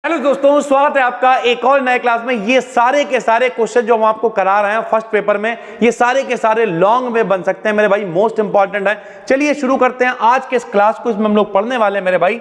Hello दोस्तों, स्वागत है आपका एक और नए क्लास में। ये सारे के सारे क्वेश्चन जो हम आपको करा रहे हैं फर्स्ट पेपर में, ये सारे के सारे लॉन्ग में बन सकते हैं मेरे भाई, मोस्ट इंपॉर्टेंट है। चलिए शुरू करते हैं आज के इस क्लास को। इसमें हम लोग पढ़ने वाले हैं मेरे भाई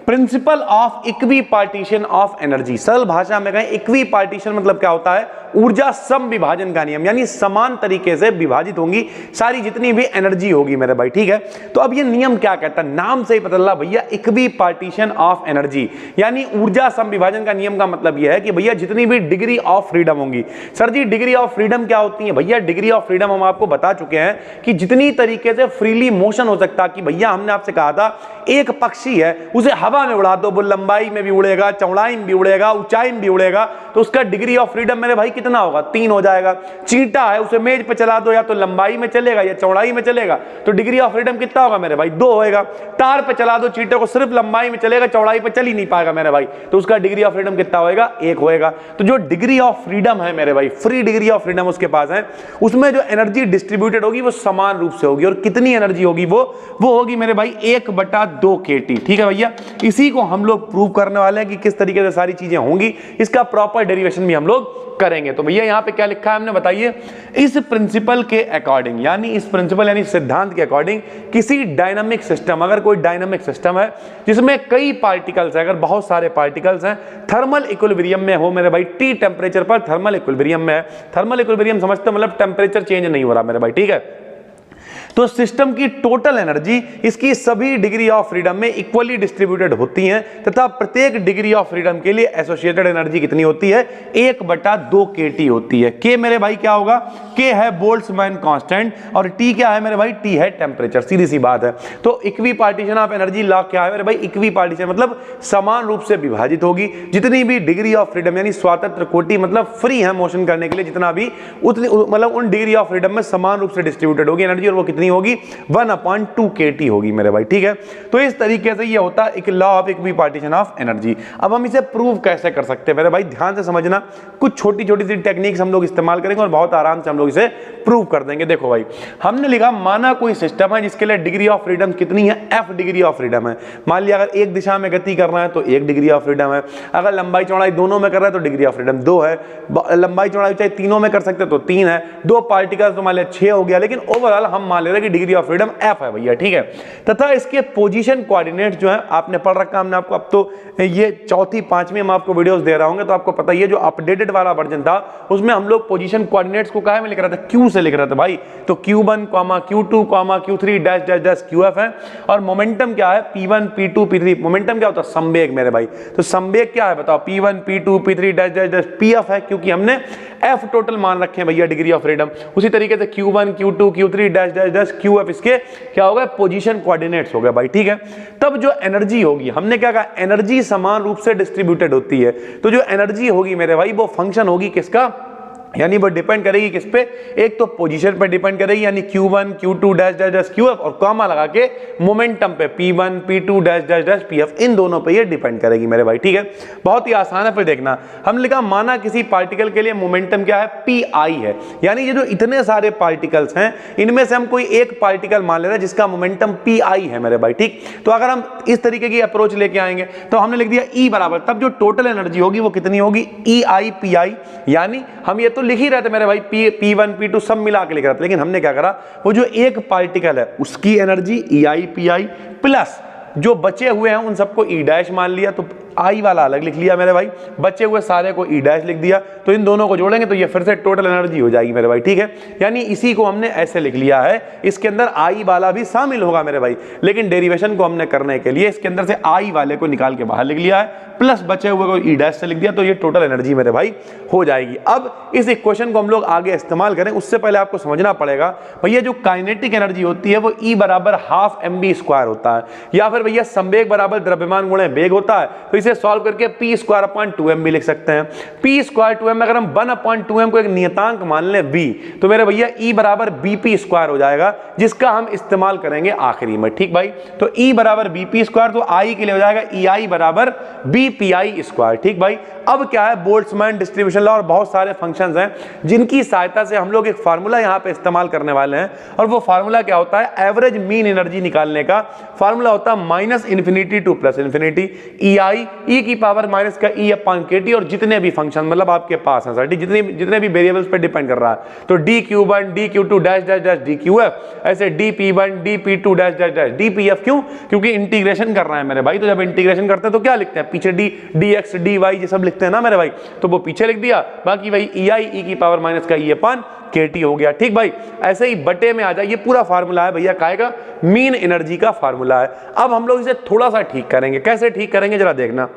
principle of equi partition of energy. सरल भाषा में कहें इक्वी पार्टीशन मतलब क्या होता है, ऊर्जा सम विभाजन का नियम, यानी समान तरीके से विभाजित होंगी सारी जितनी भी एनर्जी होगी मेरे भाई। ठीक है, तो अब ये नियम क्या कहता है, नाम से ही पता चला भैया, इक्वी पार्टीशन ऑफ एनर्जी यानी ऊर्जा सम विभाजन का नियम का मतलब यह है कि भैया जितनी भी डिग्री ऑफ फ्रीडम होंगी। Sir ji degree of freedom क्या होती है? भैया डिग्री ऑफ फ्रीडम हम आपको बता चुके हैं कि जितनी तरीके से फ्रीली मोशन हो सकता है। कि भैया हमने आपसे कहा था एक पक्षी है, उसे हवा में उड़ा दो, वो लंबाई में भी उड़ेगा, चौड़ाई में भी उड़ेगा, ऊंचाई में भी उड़ेगा, तो उसका डिग्री ऑफ फ्रीडम मेरे भाई कितना होगा? 3 हो जाएगा। चींटा है, उसे मेज पे चला दो, या तो लंबाई में चलेगा या चौड़ाई में चलेगा, तो डिग्री ऑफ फ्रीडम कितना होगा मेरे भाई? 2 होएगा। तार पे चला दो चींटे को, सिर्फ लंबाई में चलेगा, चौड़ाई पे चल ही नहीं पाएगा मेरे भाई, तो उसका डिग्री ऑफ फ्रीडम कितना होएगा? 1 होएगा। तो जो डिग्री ऑफ फ्रीडम है मेरे भाई, फ्री डिग्री ऑफ फ्रीडम उसके पास है, उसमें जो एनर्जी डिस्ट्रीब्यूटेड होगी वो समान रूप से होगी। और कितनी एनर्जी होगी? वो होगी मेरे भाई 1/2 kT। ठीक है भैया, इसी को हम लोग प्रूव करने वाले हैं कि किस तरीके से सारी चीजें होंगी। इसका प्रॉपर डेरिवेशन भी हम लोग करेंगे। तो भैया यहां पे क्या लिखा है हमने, बताइए। इस प्रिंसिपल के अकॉर्डिंग, यानी इस प्रिंसिपल यानी सिद्धांत के अकॉर्डिंग, किसी डायनामिक सिस्टम, अगर कोई डायनामिक सिस्टम है जिसमें कई पार्टिकल्स है, अगर बहुत सारे पार्टिकल्स हैं, थर्मल इक्विलिब्रियम में हो मेरे भाई, टी टेंपरेचर पर थर्मल इक्विलिब्रियम में है। थर्मल इक्विलिब्रियम समझते हो, मतलब टेंपरेचर चेंज नहीं हो रहा मेरे भाई। ठीक है, तो सिस्टम की टोटल एनर्जी इसकी सभी डिग्री ऑफ फ्रीडम में इक्वली डिस्ट्रीब्यूटेड होती हैं, तथा प्रत्येक डिग्री ऑफ फ्रीडम के लिए एसोसिएटेड एनर्जी कितनी होती है? 1/2 kT होती है। के मेरे भाई क्या होगा? के है बोल्ट्जमैन कांस्टेंट, और टी क्या है मेरे भाई? टी है टेंपरेचर। सीधी सी बात है। तो equi partition of energy law क्या है मेरे भाई? इक्वी पार्टीशन मतलब समान रूप से विभाजित होगी जितनी भी डिग्री ऑफ फ्रीडम, यानी स्वतंत्र कोटि मतलब फ्री है मोशन करने के लिए, जितना भी उतनी मतलब उन डिग्री ऑफ फ्रीडम में समान रूप से डिस्ट्रीब्यूटेड होगी एनर्जी, और वो कितनी होगी? 1/2 kT होगी मेरे भाई। ठीक है, तो इस तरीके से ये होता है एक law of equi partition of energy. अब हम इसे प्रूव कैसे कर सकते हैं मेरे भाई? ध्यान से समझना, कुछ छोटी छोटी सी टेक्निक्स हम लोग इस्तेमाल करेंगे और बहुत आराम से हम लोग इसे प्रूव कर देंगे। देखो भाई, हमने लिखा माना कोई सिस्टम है जिसके लिए डिग्री ऑफ फ्रीडम कितनी है? f डिग्री ऑफ फ्रीडम है। मान लिया अगर एक दिशा में गति कर रहा है तो 1 डिग्री ऑफ फ्रीडम है, अगर लंबाई चौड़ाई दोनों में कर रहा है तो डिग्री ऑफ फ्रीडम 2 है, लंबाई चौड़ाई चाहे तीनों में कर सकते तो 3 है, 2 पार्टिकल्स तो मान लिया 6 हो गया। लेकिन ओवरऑल हम मान ले रहे हैं कि डिग्री ऑफ फ्रीडम f है भैया। ठीक है, तथा इसके पोजीशन कोऑर्डिनेट्स जो है आपने पढ़ रखा, हमने आपको, अब तो ये चौथी पांचवी हम आपको वीडियोस दे रहा हूं, तो आपको पता ही है जो अपडेटेड वाला वर्जन था उसमें हम लोग पोजीशन कोऑर्डिनेट्स को काहे में लिख रहा था? q से लिख रहा था भाई। तो q1, q2, q3 dash dash dash qf है। और मोमेंटम क्या है? p1 p2 p3। मोमेंटम क्या होता है? संवेग मेरे भाई। तो संवेग क्या है बताओ? p1 p2 p3 dash dash dash pf है, क्योंकि हमने f टोटल मान रखे हैं भैया डिग्री ऑफ फ्रीडम। उसी तरीके से q1 q2 q3 dash dash dash qf इसके क्या होगा? पोजीशन कोऑर्डिनेट्स हो गया भाई। ठीक है, तब जो एनर्जी होगी, हमने क्या कहा? एनर्जी समान रूप से डिस्ट्रीब्यूटेड होती है। तो जो एनर्जी होगी मेरे भाई वो फंक्शन होगी किसका? यानी वो डिपेंड करेगी किस पे? एक तो पोजीशन पे डिपेंड करेगी, यानी q1 q2 dash dash dash qf, और कॉमा लगा के मोमेंटम पे p1 p2 dash dash dash pf, इन दोनों पे ये डिपेंड करेगी मेरे भाई। ठीक है, बहुत ही आसान है। फिर देखना, हमने लिखा माना किसी पार्टिकल के लिए मोमेंटम क्या है? pi है। यानी ये जो इतने सारे पार्टिकल्स हैं इनमें से हम कोई एक पार्टिकल मान ले रहे हैं जिसका मोमेंटम pi है मेरे भाई। ठीक, तो अगर हम इस तरीके की अप्रोच लेके आएंगे तो हमने लिख दिया E बराबर, तब जो टोटल एनर्जी होगी वो कितनी होगी? EI PI। यानी हम ये तो लिख ही रहे थे मेरे भाई, p1 p2 सब मिला के लिख रहा था, लेकिन हमने क्या करा? वो जो एक पार्टिकल है उसकी एनर्जी EI PI प्लस जो बचे हुए हैं उन सबको E डैश मान लिया, तो आई वाला अलग लिख लिया मेरे भाई, बचे हुए सारे को ई डैश लिख दिया, तो इन दोनों को जोड़ेंगे तो ये फिर से टोटल एनर्जी हो जाएगी मेरे भाई। ठीक है, यानी इसी को हमने ऐसे लिख लिया है, इसके अंदर आई वाला भी शामिल होगा मेरे भाई, लेकिन डेरिवेशन को हमने करने के लिए इसके अंदर से आई वाले को निकाल के बाहर लिख लिया है, प्लस बचे हुए को ई डैश से लिख दिया, तो ये टोटल एनर्जी मेरे भाई हो जाएगी। अब इस इक्वेशन को हम लोग आगे इस्तेमाल करें उससे पहले आपको समझना पड़ेगा भैया जो काइनेटिक एनर्जी होती है वो ई बराबर हाफ mv² होता है, या फिर भैया संवेग बराबर द्रव्यमान गुणे वेग होता है, तो इसे सॉल्व करके p² भी लिख सकते हैं। p² 2m, अगर हम 1/2m को एक नियतांक मान लें v, तो मेरे भैया e बराबर bp² हो जाएगा, जिसका हम इस्तेमाल करेंगे आखिरी में। ठीक भाई, तो e बराबर bp², तो i के लिए हो जाएगा ei बराबर bpi²। ठीक भाई, अब क्या है, बोल्ट्जमैन डिस्ट्रीब्यूशन लॉ और बहुत सारे फंक्शंस हैं जिनकी सहायता से हम लोग एक फार्मूला यहां पे इस्तेमाल करने वाले हैं, और वो फार्मूला क्या होता है, एवरेज मीन एनर्जी निकालने का फार्मूला होता है -∞ to +∞ ei ई की पावर माइनस का ई अपॉन के टी, और जितने भी फंक्शन मतलब आपके पास हैं सर, जितने भी वेरिएबल्स पे डिपेंड कर रहा है, तो D Q one D Q two dash dash dash D Q F, ऐसे D P one D P two dash dash dash D P F. क्यों? क्योंकि इंटीग्रेशन कर रहे हैं मेरे भाई, तो जब इंटीग्रेशन करते हैं तो क्या लिखते हैं पीछे, डी एक्स डी वाई ये सब लिखते हैं ना मेरे भाई, तो वो पीछे लिख दिया, बाकी भाई ई आई ई की पावर माइनस का ई अपॉन के टी हो गया। ठीक भाई, ऐसे ही बटे में आ जाए, ये पूरा फार्मूला है भैया काय का, मीन एनर्जी का फार्मूला है। अब हम लोग इसे थोड़ा सा ठीक करेंगे, कैसे ठीक करेंगे जरा देखना।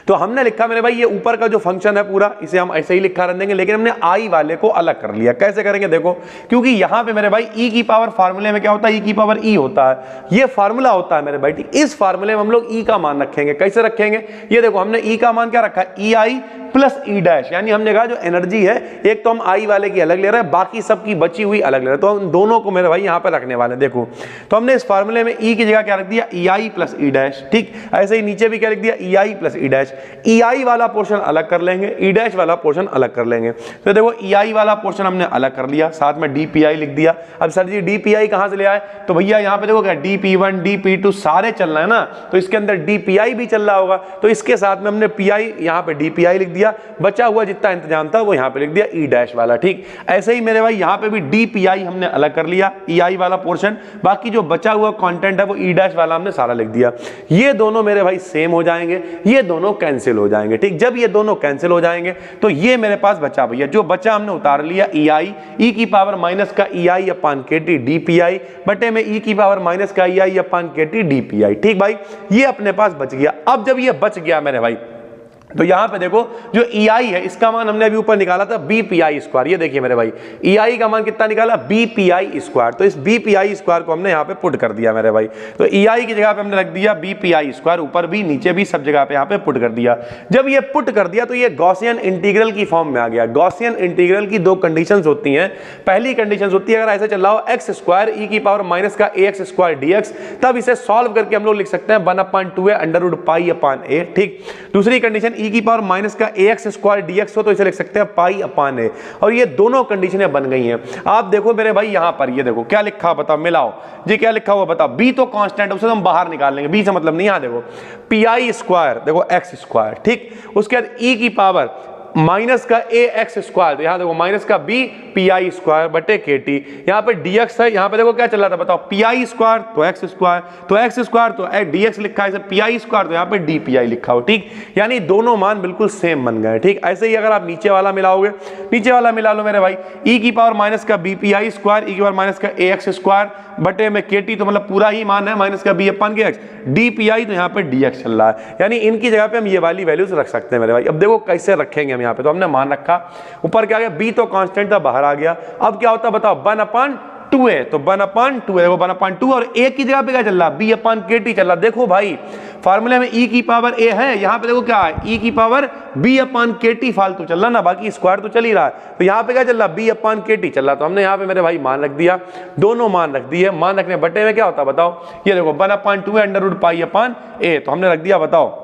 तो हमने लिखा मेरे भाई ये ऊपर का जो फंक्शन है पूरा, इसे हम ऐसे ही लिखा रख देंगे, लेकिन हमने आई वाले को अलग कर लिया। कैसे करेंगे देखो, क्योंकि यहां पे मेरे भाई ई की पावर फार्मूले में क्या होता है, ई की पावर ई होता है, ये फार्मूला होता है मेरे भाई। ठीक, इस फार्मूले में हम लोग ई का मान रखेंगे। कैसे रखेंगे, ये देखो हमने ई का मान क्या रखा है, ई आई प्लस ई डैश, यानी हमने कहा जो एनर्जी है एक तो हम आई वाले की अलग ले रहे हैं, बाकी सबकी बची हुई अलग ले रहे हैं, तो हम दोनों को मेरे भाई यहां पे रखने वाले हैं। देखो तो हमने इस फार्मूले में ई की जगह क्या रख दिया, ई आई प्लस ई डैश। ठीक, ऐसे ही नीचे भी क्या लिख दिया, ई आई प्लस ई डैश। ई आई वाला पोर्शन अलग कर लेंगे, ई डैश वाला पोर्शन अलग कर लेंगे। तो देखो ई आई वाला पोर्शन हमने अलग कर लिया, साथ में डी पी आई लिख दिया। अब sir G D P I कहां से ले आए, तो भैया यहां पे देखो क्या D P one D P two सारे चल रहे हैं ना, तो इसके अंदर डी पी आई भी चल रहा होगा, तो इसके साथ में हमने पी आई यहां पे डी पी आई लिख दिया, बचा हुआ जितना इंतजाम था वो यहां पे लिख दिया ई डैश वाला। ठीक, ऐसे ही मेरे भाई यहां पे भी डी पी आई हमने अलग कर लिया, ई आई वाला पोर्शन, बाकी जो बचा हुआ कंटेंट है वो ई डैश वाला हमने सारा लिख दिया। ये दोनों मेरे भाई सेम हो जाएंगे, ये दोनों कैंसिल हो जाएंगे। ठीक, जब ये दोनों कैंसिल हो जाएंगे तो ये मेरे पास बचा भैया, जो बचा हमने उतार लिया ई आई ई की पावर माइनस का ई आई अपान के टी डी पी आई बटे में ई की पावर माइनस का ई आई अपान के टी डी पी आई। ठीक भाई, ये अपने पास बच गया। अब जब ये बच गया मेरे भाई, तो यहां पे देखो जो ई आई है इसका मान हमने अभी ऊपर निकाला था बी पी आई स्क्वायर। ये देखिए मेरे भाई ई आई का मान कितना निकाला, बी पी आई स्क्वायर। तो इस बी पी आई स्क्वायर को हमने यहां पे पुट कर दिया मेरे भाई। तो ई आई की जगह पे हमने रख दिया बी पी आई स्क्वायर, ऊपर भी नीचे भी सब जगह पे यहां पे पुट कर दिया। जब ये पुट कर दिया तो ये गॉसियन इंटीग्रल की फॉर्म में आ गया। गॉसियन इंटीग्रल की दो कंडीशंस होती हैं। पहली कंडीशन होती है अगर ऐसे चल रहा हो एक्स स्क्वायर ई की पावर माइनस का ए एक्स स्क्वायर डी एक्स, तब इसे सॉल्व करके हम लोग लिख सकते हैं 1/2 अंडर रूट पाई अपान ए। ठीक, दूसरी कंडीशन ई की पावर माइनस का ax स्क्वायर dx हो तो इसे लिख सकते हैं पाई अपान ए। और ये दोनों कंडीशनें बन गई हैं। आप देखो मेरे भाई यहां पर, ये देखो क्या लिखा बताओ, मिलाओ जी क्या लिखा हुआ बताओ। b तो कांस्टेंट है, उसे हम बाहर निकाल लेंगे, b से मतलब नहीं। यहां देखो पी आई स्क्वायर, देखो x स्क्वायर। ठीक, उसके बाद e की पावर माइनस का ए एक्स स्क्वायर, यहां देखो माइनस का बी पी आई स्क्वायर बटे के टी, यहां पे dx है, यहां पे देखो क्या चल रहा था बताओ, पी आई स्क्वायर तो एक्स स्क्वायर, तो एक्स स्क्वायर तो dx लिखा है, पी आई स्क्वायर तो यहां पे डी पी आई लिखा हो। ठीक, यानी दोनों मान बिल्कुल सेम बन गए। ठीक, ऐसे ही अगर आप नीचे वाला मिलाओगे, नीचे वाला मिला लो मेरे भाई, ई की पावर माइनस का बी पी आई स्क्वायर ई की पावर माइनस का ए एक्स स्क्वायर बटे में के टी, तो मतलब पूरा ही मान है माइनस का बी अपन के एक्स, डी पी आई तो यहाँ पे डी एक्स चल रहा है, यानी इनकी जगह पे हम ये वाली वैल्यूज रख सकते हैं मेरे भाई। अब देखो कैसे रखेंगे हम यहाँ पे, तो हमने मान रखा, ऊपर क्या आ गया बी तो कांस्टेंट था बाहर आ गया। अब क्या होता है बताओ, 1/2 तो 1/2 देखो 1/2 और ए की जगह पे क्या चल रहा है, बी अपान के टी चल रहा। देखो भाई फार्मूले में ई की पावर ए है, यहां पे देखो क्या है ई की पावर बी अपान के टी फालतू चल रहा ना, बाकी स्क्वायर तो चल ही रहा है। तो यहां पे क्या चल रहा, बी अपान के टी चल रहा। तो हमने यहां पे मेरे भाई मान रख दिया, दोनों मान रख दिए। मान रखने बटे में क्या होता है बताओ, ये देखो 1/2 अंडर रूट पाई अपान ए, तो हमने रख दिया, बताओ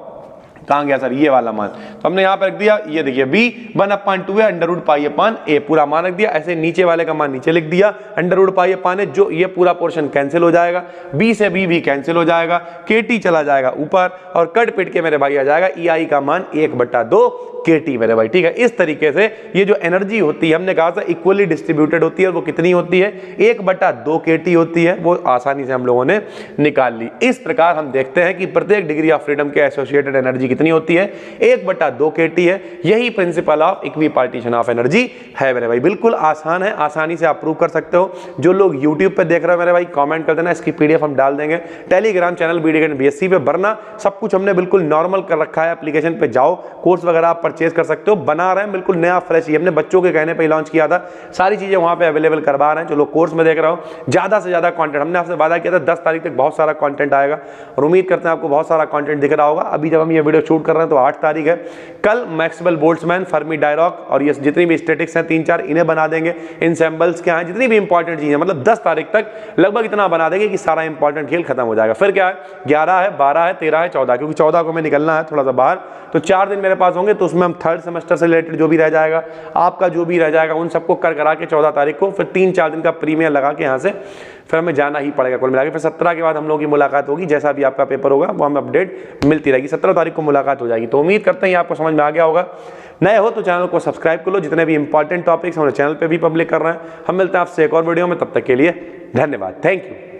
कहां गया सर ये वाला मान, तो हमने यहां पे रख दिया, ये देखिए b 1/2 अंडर रूट पाई अपान ए, पूरा मान रख दिया। ऐसे नीचे वाले का मान नीचे लिख दिया, अंडर रूट पाई अपान ए, जो ये पूरा पोर्शन कैंसिल हो जाएगा, b से b भी कैंसिल हो जाएगा, kt चला जाएगा ऊपर और कट पिट के मेरे भाई आ जाएगा ई आई का मान 1/2 kt मेरे भाई। ठीक है, इस तरीके से ये जो एनर्जी होती है हमने कहा था इक्वली डिस्ट्रीब्यूटेड होती है, वो कितनी होती है 1/2 kt होती है, वो आसानी से हम लोगों ने निकाल ली। इस प्रकार हम देखते हैं कि प्रत्येक डिग्री ऑफ फ्रीडम के एसोसिएटेड एनर्जी कितनी होती है, 1/2 kt है। यही principle of equipartition of energy है मेरे भाई। बिल्कुल आसान है, आसानी से आप प्रूव कर सकते हो। जो लोग यूट्यूब पे देख रहे हो मेरे भाई कमेंट कर देना, इसकी पीडीएफ हम डाल देंगे टेलीग्राम चैनल BD पे, वरना सब कुछ हमने बिल्कुल नॉर्मल कर रखा है। एप्लीकेशन पे जाओ, कोर्स वगैरह आप परचेज कर सकते हो, बना रहे हैं बिल्कुल नया फ्रेश ही, हमने बच्चों के कहने पे लॉन्च किया था, सारी चीजें वहां पे अवेलेबल करवा रहे हैं। जो लोग कोर्स में देख रहे हो, ज्यादा से ज्यादा कंटेंट, हमने आपसे वादा किया था 10 तारीख तक बहुत सारा कंटेंट आएगा और उम्मीद करते हैं आपको बहुत सारा कंटेंट दिख रहा होगा। अभी जब हम ये वीडियो शूट कर रहे हैं तो 8 तारीख है, कल मैक्सवेल बोल्ट्जमैन, फर्मी डायराक और ये जितनी भी स्टैटिक्स हैं 3-4 इन्हें बना देंगे। इंसेम्बल्स क्या है, जितनी भी इंपॉर्टेंट चीजें, मतलब 10 तारीख तक लगभग इतना बना देंगे कि सारा इंपॉर्टेंट खेल खत्म हो जाएगा। फिर क्या है, 11 है, 12 है, 13 है, 14, क्योंकि 14 को मैं निकलना है थोड़ा सा बाहर, तो 4 दिन मेरे पास होंगे, तो उसमें हम थर्ड सेमेस्टर से रिलेटेड जो भी रह जाएगा, आपका जो भी रह जाएगा, उन सबको कर करा के 14 तारीख को फिर 3-4 दिन का प्रीमियर लगा के यहाँ से फिर हमें जाना ही पड़ेगा कुल मिला के। फिर 17 के बाद हम लोगों की मुलाकात होगी, जैसा भी आपका पेपर होगा वो हमें अपडेट मिलती रहेगी। 17 तारीख को मुलाकात हो जाएगी। तो उम्मीद करते हैं आपको समझ में आ गया होगा। नए हो तो चैनल को सब्सक्राइब कर लो, जितने भी इंपॉर्टेंट टॉपिक्स हमारे चैनल पे भी पब्लिक कर रहे हैं। हम मिलते हैं आपसे एक और वीडियो में, तब तक के लिए धन्यवाद, थैंक यू।